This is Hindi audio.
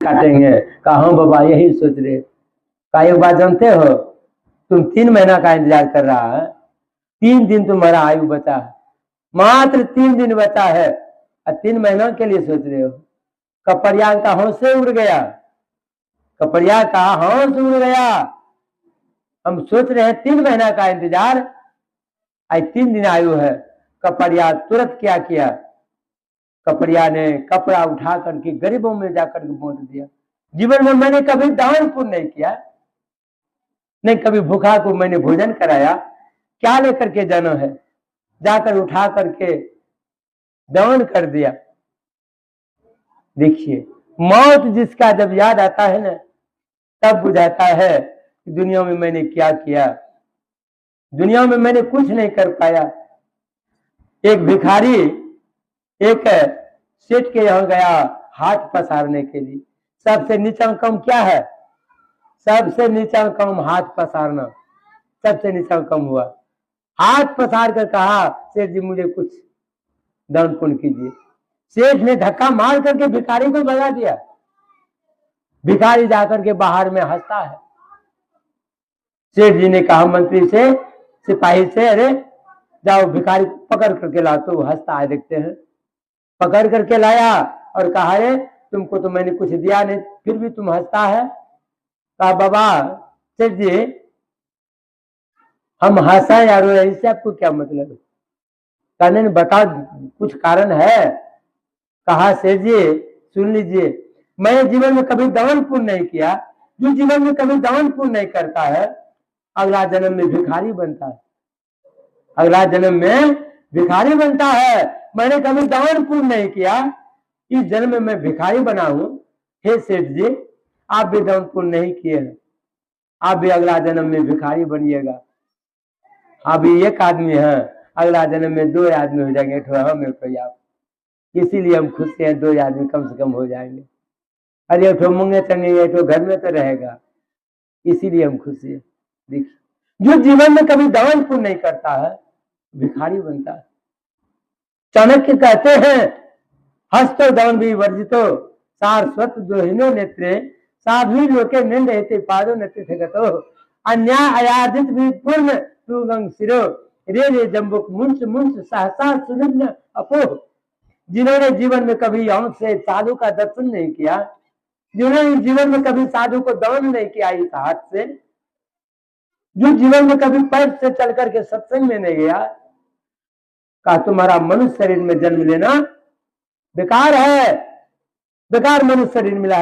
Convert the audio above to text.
काटेंगे। कहा हाँ बाबा यही सोच रहे। कहा एक बात जानते हो, तुम 3 महीना का इंतजार कर रहा है, 3 दिन तुम्हारा आयु बचा है, मात्र 3 दिन बचा है और 3 महीना के लिए सोच रहे हो। कपड़िया का होश से उड़ गया, कपड़िया का होश उड़ गया। हम सोच रहे हैं 3 महीना का इंतजार, आज 3 दिन आयु है। कपड़िया तुरंत क्या किया, कपड़िया ने कपड़ा उठा करके गरीबों में जाकर के बांट दिया। जीवन में मैंने कभी दान पुण्य नहीं किया, नहीं कभी भूखा को मैंने भोजन कराया, क्या लेकर के जाना है, जाकर उठा करके दान कर दिया। देखिए मौत जिसका जब याद आता है ना, तब बुझाता है कि दुनिया में मैंने क्या किया, दुनिया में मैंने कुछ नहीं कर पाया। एक भिखारी एक सेठ के यहाँ गया हाथ पसारने के लिए। सबसे नीचा काम क्या है, सबसे नीचा काम हाथ पसारना, सबसे नीचा काम हुआ। हाथ पसार कर कहा सेठ जी मुझे कुछ दान पुण्य कीजिए। सेठ ने धक्का मार करके भिखारी को भगा दिया। भिखारी जाकर के बाहर में हंसता है। सेठ जी ने कहा मंत्री से, सिपाही से, अरे जाओ भिखारी पकड़ करके ला। तो हंसता है, देखते हैं। पकड़ करके लाया और कहा रे तुमको तो मैंने कुछ दिया नहीं, फिर भी तुम हंसता है। कहा बाबा सेठ जी हम हंसा यार, इससे आपको क्या मतलब है। कहने ने बता कुछ कारण है। कहा सेठ जी सुन लीजिए, मैं जीवन में कभी दान पुण्य नहीं किया। जो जीवन में कभी दान पुण्य नहीं करता है अगला जन्म में भिखारी बनता है, अगला जन्म में भिखारी बनता है। मैंने कभी दान पुण्य नहीं किया, इस जन्म में मैं भिखारी बना हूं। हे सेठ जी आप भी दान पुण्य नहीं किए हैं, आप भी अगला जन्म में भिखारी बनिएगा। अभी एक आदमी है, अगला जन्म में 2 आदमी हो जाएंगे, हम कोई आप। इसीलिए हम खुश हैं 2 आदमी कम से कम हो जाएंगे। अरे एक मुंगे चंगे तो घर में तो रहेगा, इसीलिए हम खुश हैं। देखिए जो जीवन में कभी दान पुण्य नहीं करता है भिखारी बनता है। चाणक्य कहते हैं हस्तो दान भी वर्जितो सारस्वत दोहिनो नेत्रे साध्वी लोके निंद हेते पादो नेत्रे गतो अन्याय अयार्जित भी पूर्ण सुगंग सिरो रे रे जम्बुक मुंच मुंच सहसा सुनिग्न अपो। जिन्होंने जीवन में कभी आंख से साधु का दर्शन नहीं किया, जिन्होंने जीवन में कभी साधु को दान नहीं किया इस हाथ से, जो जीवन में कभी पैर से चल करके सत्संग में नहीं गया, कहा तुम्हारा मनुष्य शरीर में जन्म लेना बेकार है, बेकार मनुष्य शरीर मिला है।